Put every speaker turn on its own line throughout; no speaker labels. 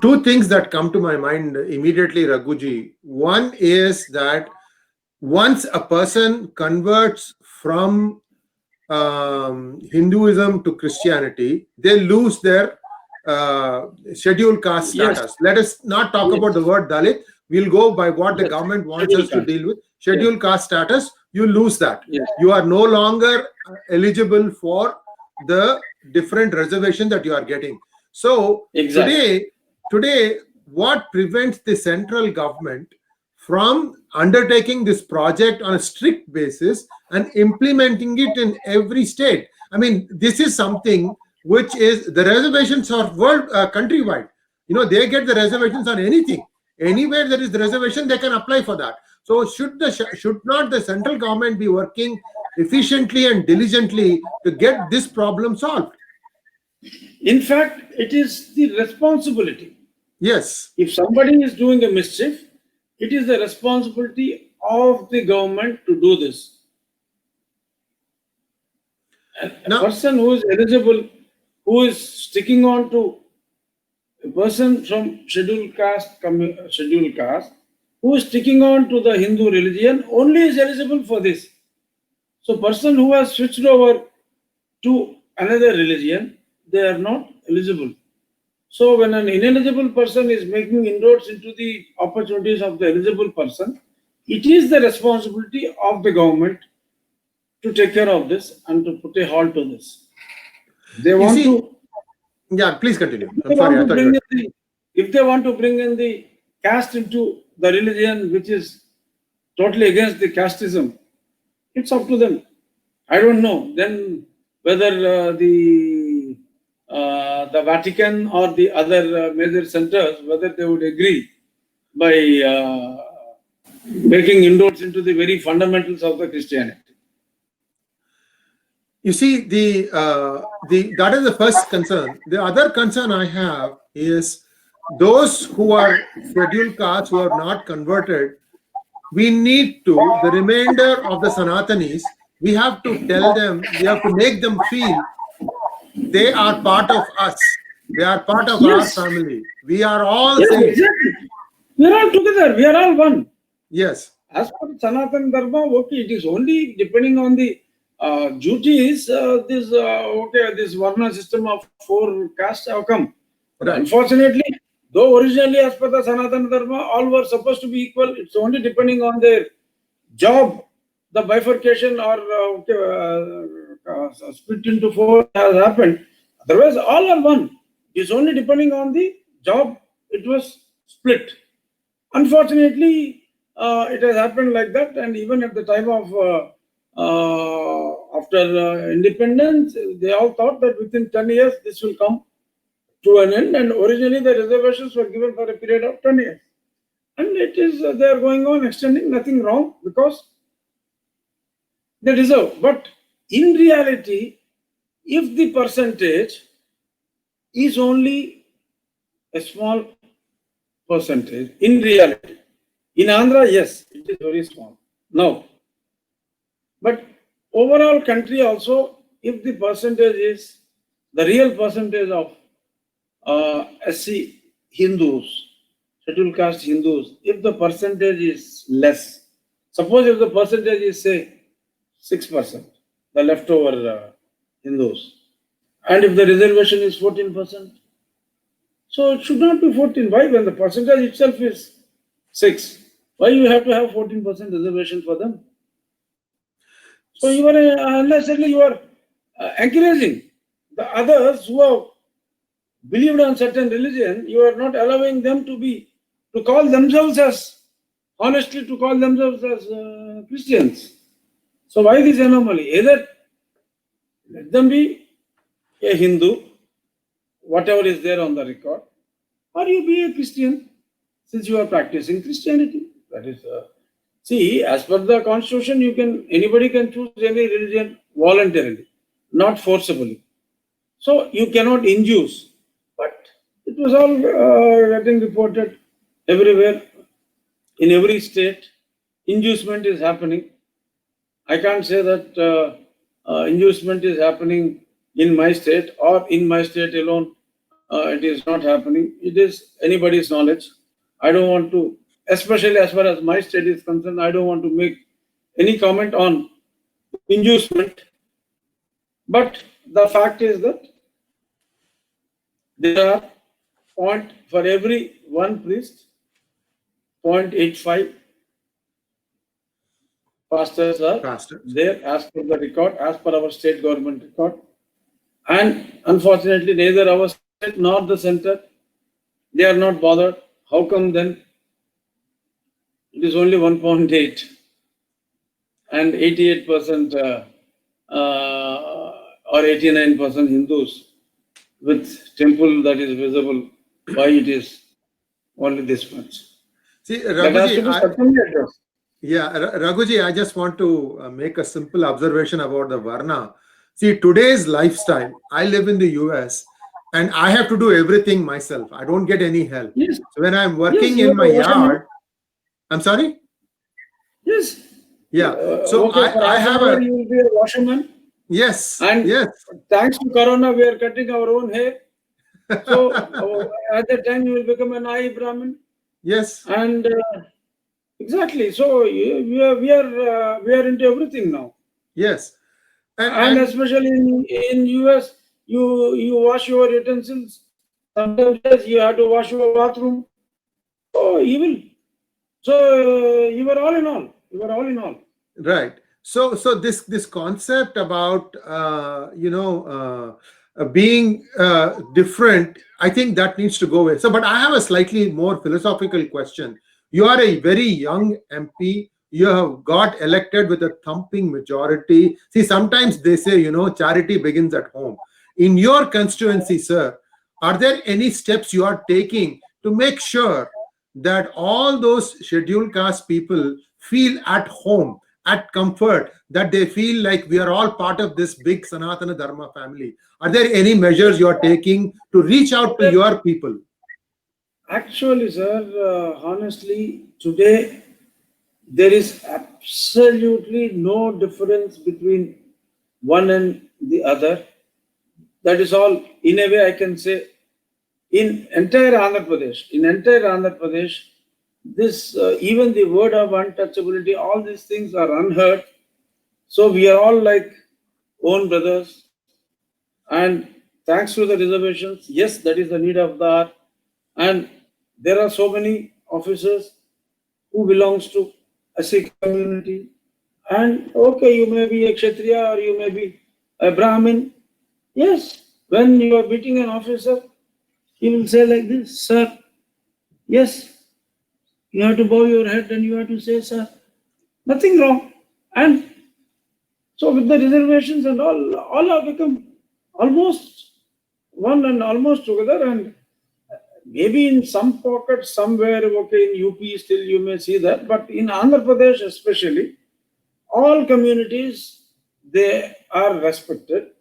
Two things that come to my mind immediately, Raghuji. One is that once a person converts from Hinduism to Christianity, they lose their scheduled caste status.
Yes.
Let us not talk about the word Dalit. We'll go by what the government wants us to deal with. Scheduled caste status, you lose that. You are no longer eligible for the different reservation that you are getting. So today, what prevents the central government from undertaking this project on a strict basis and implementing it in every state? I mean, this is something which is, the reservations are world countrywide. They get the reservations on anything. Anywhere there is the reservation, they can apply for that. So should not the central government be working efficiently and diligently to get this problem solved?
In fact, it is the responsibility.
Yes.
If somebody is doing a mischief, it is the responsibility of the government to do this. A person who is eligible, who is sticking on to a person from scheduled caste, who is sticking on to the Hindu religion, only is eligible for this. So person who has switched over to another religion, they are not eligible. So when an ineligible person is making inroads into the opportunities of the eligible person, it is the responsibility of the government to take care of this and to put a halt to this. They want to.
Yeah, please continue.
If they want to bring in the caste into the religion, which is totally against the casteism, it's up to them. I don't know then whether the Vatican or the other major centers, whether they would agree by making inroads into the very fundamentals of the Christianity.
You see, that is the first concern. The other concern I have is those who are scheduled castes who are not converted. We need to, the remainder of the Sanatanis, we have to tell them, we have to make them feel they are part of us. They are part of our family. We are all same.
Exactly. We are all together. We are all one.
Yes.
As per Sanatana Dharma, okay, it is only depending on the duties. This Varna system of 4 castes have come.
Right.
Unfortunately, though originally as per the Sanatana Dharma, all were supposed to be equal. It's only depending on their job, the bifurcation or split into 4 has happened. Otherwise, all are one. It's only depending on the job, it was split. Unfortunately, it has happened like that, and even at the time of after independence, they all thought that within 10 years this will come to an end, and originally the reservations were given for a period of 10 years. And it is, they are going on extending, nothing wrong, because they deserve. But in reality, if the percentage is only a small percentage, in reality, in Andhra, yes, it is very small now. But overall country also, if the percentage is, the real percentage of SC Hindus, scheduled caste Hindus, if the percentage is less, suppose if the percentage is say 6%, the leftover Hindus, and if the reservation is 14%, so it should not be 14. Why? When the percentage itself is 6, why you have to have 14% reservation for them? So you are unnecessarily you are encouraging the others who have believed on certain religion. You are not allowing them to call themselves as honestly to call themselves as Christians. So why this anomaly? Either let them be a Hindu, whatever is there on the record, or you be a Christian since you are practicing Christianity. That is, see, as per the constitution, anybody can choose any religion voluntarily, not forcibly. So you cannot induce. But it was all getting reported everywhere, in every state. Inducement is happening. I can't say that inducement is happening in my state or in my state alone. It is not happening. It is anybody's knowledge. I don't want to, especially as far as my state is concerned, I don't want to make any comment on inducement. But the fact is that there are for every one priest, 0.85 pastors are there as per the record, as per our state government record. And unfortunately, neither our state nor the center, they are not bothered. How come then it is only 1.8 and 88% or 89% Hindus with temple that is visible? Why it is only this much?
See,
Raghuji,
Raghuji, I just want to make a simple observation about the Varna. See, today's lifestyle, I live in the US and I have to do everything myself. I don't get any help.
Yes.
So when I'm working in my yard, I'm sorry?
Yes.
Yeah. So I have a...
You will be a washerman.
Yes.
And
yes.
Thanks to Corona, we are cutting our own hair. So at that time, you will become an Ai Brahmin.
Yes.
And exactly. So we are into everything now.
Yes.
And especially in US, you wash your utensils. Sometimes you have to wash your bathroom. Oh, evil. So you are all in all. You are all in all.
Right. So this concept about being different, I think that needs to go away. So, but I have a slightly more philosophical question. You are a very young MP. You have got elected with a thumping majority. See, sometimes they say, charity begins at home. In your constituency, sir, are there any steps you are taking to make sure that all those scheduled caste people feel at home, at comfort, that they feel like we are all part of this big Sanatana Dharma family? Are there any measures you are taking to reach out to your people?
Actually, sir, honestly, today, there is absolutely no difference between one and the other. That is all, in a way I can say, in entire Andhra Pradesh, this even the word of untouchability, all these things are unheard. So we are all like own brothers. And thanks to the reservations, yes, that is the need of the hour. And there are so many officers who belongs to a Sikh community. And okay, you may be a Kshatriya or you may be a Brahmin. Yes, when you are meeting an officer, he will say like this, sir, yes, you have to bow your head and you have to say, sir, nothing wrong. And so with the reservations and all have become almost one and almost together. And maybe in some pockets, somewhere, okay, in UP still you may see that, but in Andhra Pradesh especially, all communities, they are respected,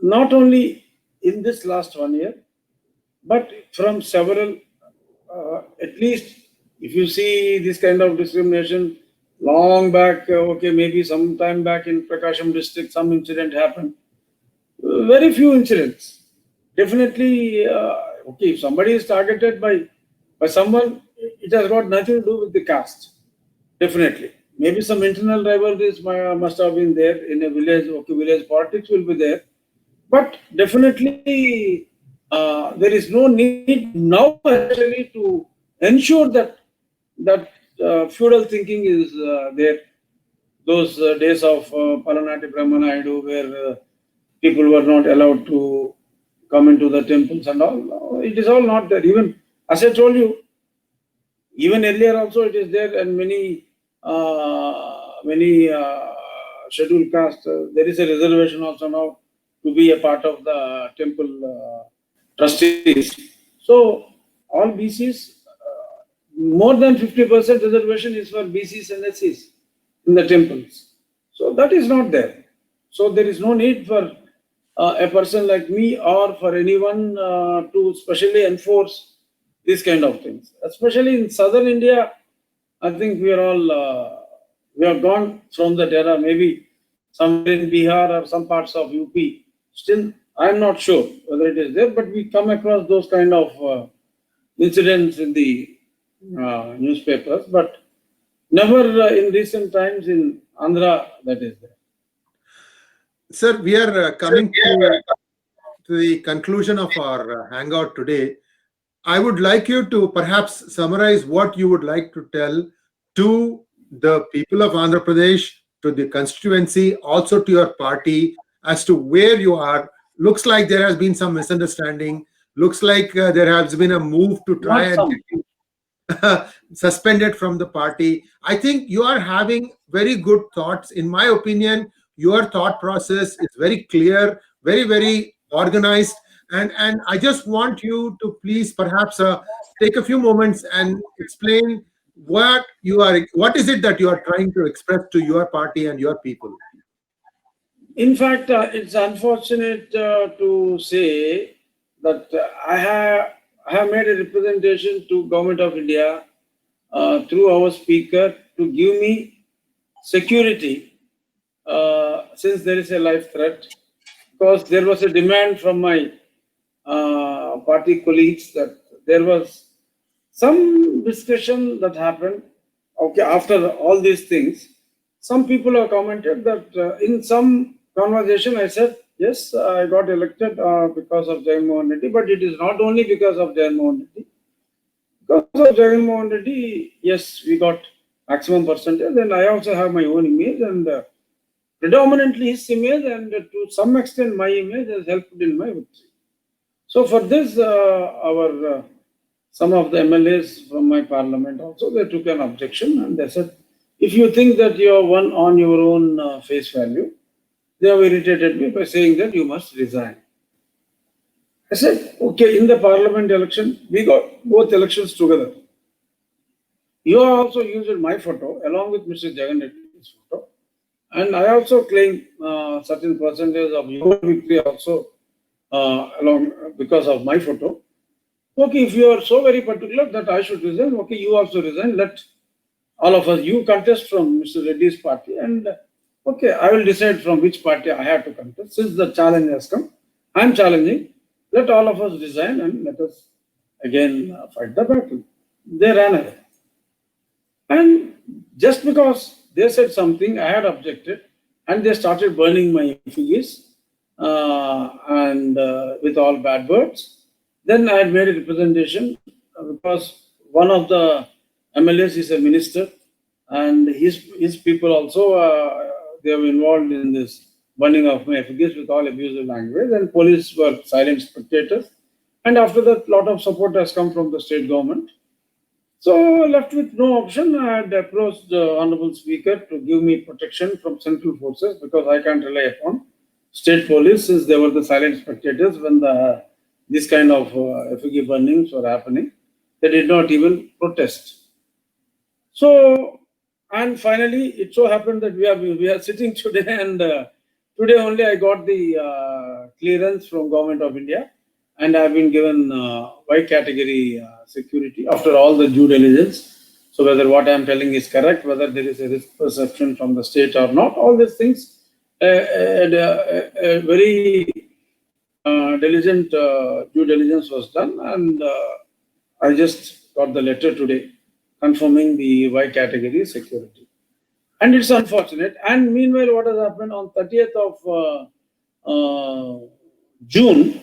not only in this last 1 year, but from several, at least if you see this kind of discrimination long back, okay, maybe some time back in Prakasham district, some incident happened. Very few incidents. Definitely, okay, if somebody is targeted by someone, it has got nothing to do with the caste. Definitely. Maybe some internal rivalries must have been there in a village. Okay, village politics will be there. But definitely, there is no need now actually to ensure that feudal thinking is there. Those days of Palanati Brahmanayadu, where people were not allowed to come into the temples and all. It is all not there. Even, as I told you, even earlier also it is there, and many scheduled caste, there is a reservation also now to be a part of the temple trustees. So all BCs, more than 50% reservation is for BCs and SCs in the temples. So that is not there. So there is no need for a person like me or for anyone to specially enforce these kind of things. Especially in southern India, I think we are all We have gone from that era, maybe somewhere in Bihar or some parts of UP. Still, I'm not sure whether it is there, but we come across those kind of incidents in the newspapers, but never in recent times in Andhra that is there.
Sir, we are coming to the conclusion of our hangout today. I would like you to perhaps summarize what you would like to tell to the people of Andhra Pradesh, to the constituency, also to your party, as to where you are. Looks like there has been some misunderstanding. Looks like there has been a move to try and get suspended from the party. I think you are having very good thoughts. In my opinion, your thought process is very clear, very, very organized. And I just want you to please perhaps take a few moments and explain what is it that you are trying to express to your party and your people.
In fact, it's unfortunate to say that I have made a representation to Government of India through our speaker to give me security since there is a life threat, because there was a demand from my party colleagues that there was some discussion that happened. Okay, after all these things, some people have commented that in some conversation I said, yes, I got elected because of Jagan Mohan Reddy, but it is not only because of Jagan Mohan Reddy. Because of Jagan Mohan Reddy, yes, we got maximum percentage, and I also have my own image, and predominantly his image, and to some extent my image has helped in my victory. So for this, some of the MLAs from my parliament also, they took an objection, and they said, if you think that you are won on your own face value, they have irritated me by saying that you must resign. I said, okay, in the parliament election, we got both elections together. You have also used my photo along with Mr. Jagan Reddy's photo, and I also claim certain percentage of your victory also along because of my photo. Okay, if you are so very particular that I should resign, okay, you also resign. Let all of us, you contest from Mr. Reddy's party, and okay, I will decide from which party I have to contest. Since the challenge has come, I am challenging. Let all of us resign and let us again fight the battle. They ran away. And just because they said something, I had objected, and they started burning my effigies and with all bad words. Then I had made a representation because one of the MLAs is a minister, and his people also they were involved in this burning of my effigies with all abusive language, and police were silent spectators. And after that, a lot of support has come from the state government. So left with no option, I had approached the Honorable Speaker to give me protection from central forces, because I can't rely upon state police, since they were the silent spectators when this kind of effigy burnings were happening. They did not even protest. So, and finally, it so happened that we are sitting today, and today only I got the clearance from Government of India, and I have been given Y category security after all the due diligence. So whether what I am telling is correct, whether there is a risk perception from the state or not, all these things, a very diligent due diligence was done, and I just got the letter today confirming the Y category security. And it's unfortunate. And meanwhile, what has happened on 30th of June,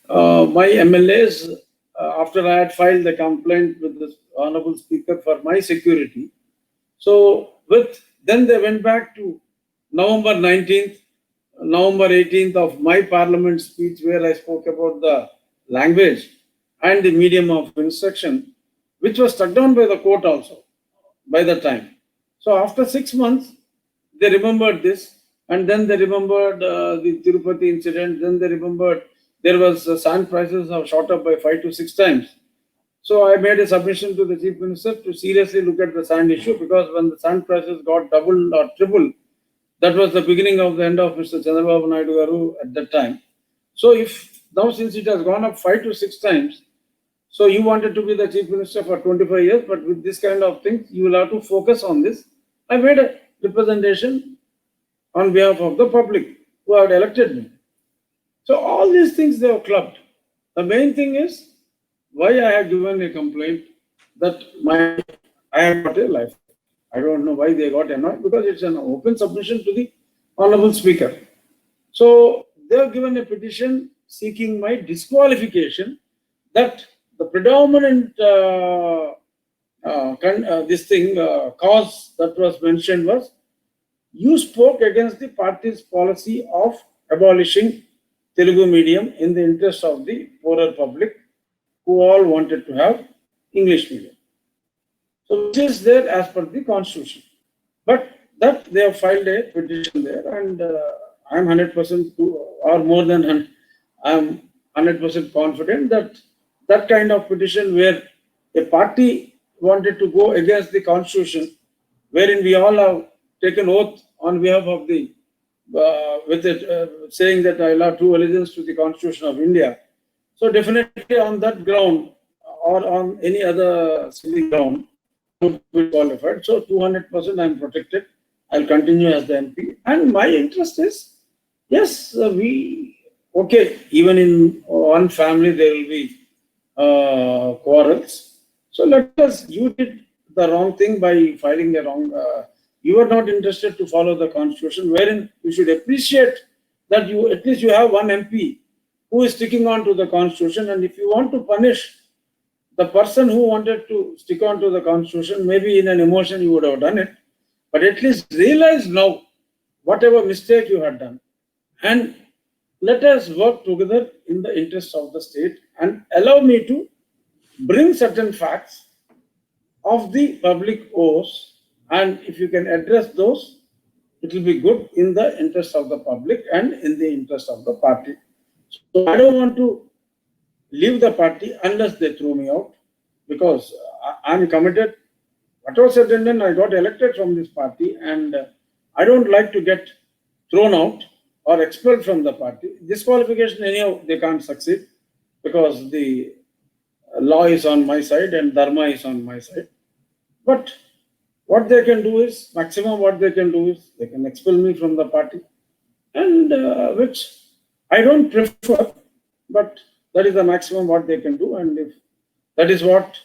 my MLAs, after I had filed the complaint with the Honorable Speaker for my security, so then they went back to November 19th, November 18th of my parliament speech, where I spoke about the language and the medium of instruction, which was struck down by the court also by the time. So after 6 months, they remembered this, and then they remembered the Tirupati incident. Then they remembered there was sand prices have shot up by 5 to 6 times. So I made a submission to the Chief Minister to seriously look at the sand issue, because when the sand prices got double or triple, that was the beginning of the end of Mr. Chandrababu Naidu Garu at that time. So if now, since it has gone up 5 to 6 times, so you wanted to be the Chief Minister for 25 years, but with this kind of things, you will have to focus on this I made a representation on behalf of the public who had elected me. So all these things they have clubbed. The main thing is why I have given a complaint that I have got a life. I don't know why they got annoyed, because it's an open submission to the Honorable Speaker. So they have given a petition seeking my disqualification, that the predominant cause that was mentioned was, you spoke against the party's policy of abolishing Telugu medium in the interest of the poorer public who all wanted to have English medium. So which is there as per the constitution. But that they have filed a petition there, and I am 100% or more than I am 100% confident that that kind of petition where a party wanted to go against the constitution, wherein we all have taken oath on behalf of the saying that I will have true allegiance to the Constitution of India. So definitely on that ground or on any other silly ground, would be qualified. So 200% I am protected. I'll continue as the MP. And my interest is, yes, even in one family there will be quarrels. So you did the wrong thing by filing a wrong, you are not interested to follow the constitution, wherein you should appreciate that at least you have one MP who is sticking on to the constitution. And if you want to punish the person who wanted to stick on to the constitution, maybe in an emotion you would have done it, but at least realize now whatever mistake you had done, and let us work together in the interest of the state, and allow me to bring certain facts of the public oaths, and if you can address those, it will be good in the interest of the public and in the interest of the party. So I don't want to leave the party unless they throw me out, because I'm committed. Whatever said and done, I got elected from this party, and I don't like to get thrown out or expelled from the party. Disqualification, anyhow, they can't succeed, because the law is on my side and Dharma is on my side. But what they can do is, maximum what they can do is, they can expel me from the party, and which I don't prefer, but that is the maximum what they can do. And if that is what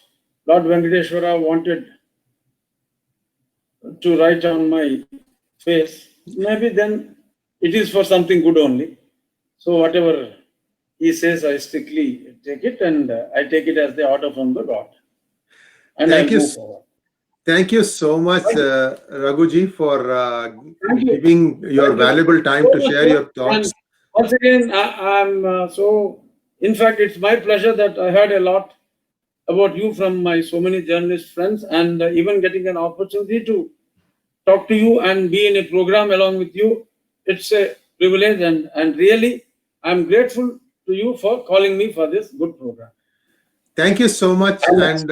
Lord Venkateshwara wanted to write on my face, maybe then it is for something good only. So whatever he says, I strictly take it, and I take it as the order from the God. And
Thank you.
Move forward.
Thank you so much, Raghuji, for giving your valuable time to share your thoughts.
And once again, I'm in fact, it's my pleasure that I heard a lot about you from my so many journalist friends, and even getting an opportunity to talk to you and be in a program along with you. It's a privilege, and really, I'm grateful to you for calling me for this good program.
Thank you so much. And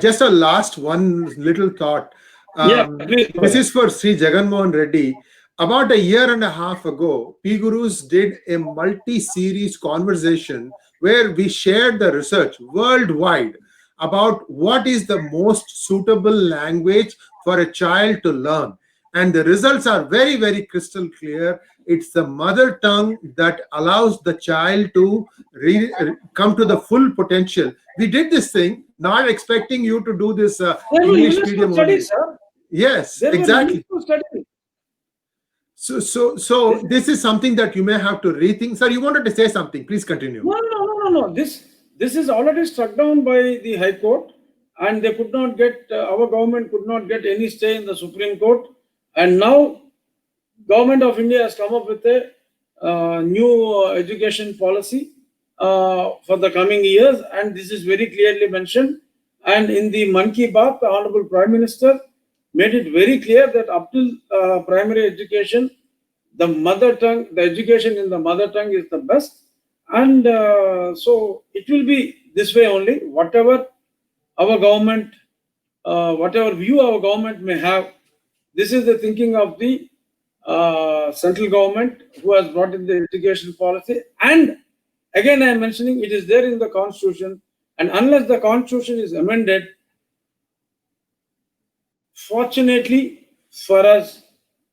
just a last one little thought. This is for Sri Jaganmohan Reddy. About a year and a half ago, PGurus did a multi-series conversation where we shared the research worldwide about what is the most suitable language for a child to learn. And the results are very, very crystal clear. It's the mother tongue that allows the child to come to the full potential. We did this thing, not expecting you to do this English medium only. Yes, exactly. So this is something that you may have to rethink. Sir, you wanted to say something. Please continue.
No. This is already struck down by the High Court, and they could not get, our government could not get any stay in the Supreme Court. And now, Government of India has come up with a new education policy for the coming years, and this is very clearly mentioned. And in the Mann Ki Baat, the Honorable Prime Minister made it very clear that up till primary education, the mother tongue, the education in the mother tongue is the best. And so it will be this way only. Whatever our government, whatever view our government may have, this is the thinking of the central government who has brought in the education policy. And again, I am mentioning it is there in the Constitution. And unless the Constitution is amended, fortunately, for us,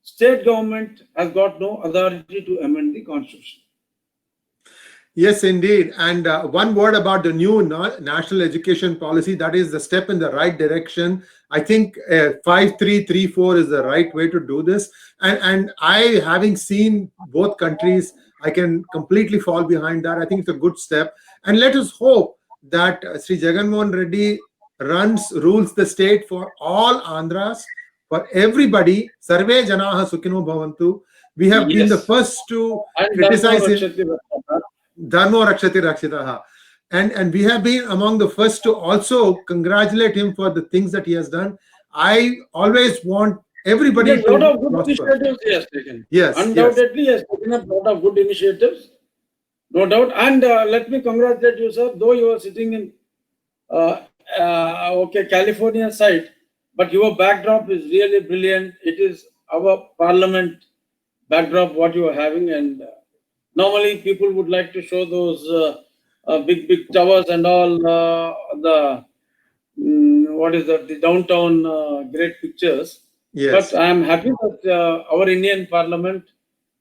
state government has got no authority to amend the constitution.
Yes, indeed. And one word about the new national education policy, that is the step in the right direction. I think 5334 is the right way to do this. And I, having seen both countries, I can completely fall behind that. I think it's a good step. And let us hope that Sri Jagan Mohan Reddy rules the state for all Andhras, for everybody. Sarve Janaha Sukhino Bhavantu. We have been the first to criticize him. Dharma Rakshati Rakshitaha. And we have been among the first to also congratulate him for the things that he has done. I always want everybody
to prosper. A lot of good initiatives he has taken.
Yes.
Undoubtedly, he has taken a lot of good initiatives. No doubt. And let me congratulate you, sir. Though you are sitting in California side, but your backdrop is really brilliant. It is our parliament backdrop, what you are having. And normally, people would like to show those big towers and all the downtown great pictures.
Yes.
But I am happy that our Indian Parliament,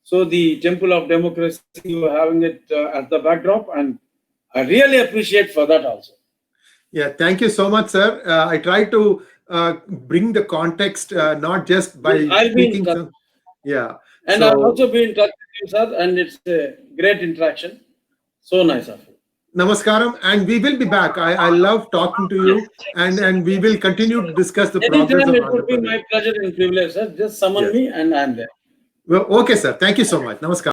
so the Temple of Democracy, you are having it as the backdrop, and I really appreciate for that also.
Yeah, thank you so much, sir. I try to bring the context, not just by speaking. Yeah.
And I'll also be in touch with you, sir, and it's a great interaction. So nice of you.
Namaskaram, and we will be back. I love talking to you, and we will continue to discuss the progress of
It would be my pleasure and privilege, sir. Just summon me and I'm there.
Well, okay, sir. Thank you so much. Namaskaram.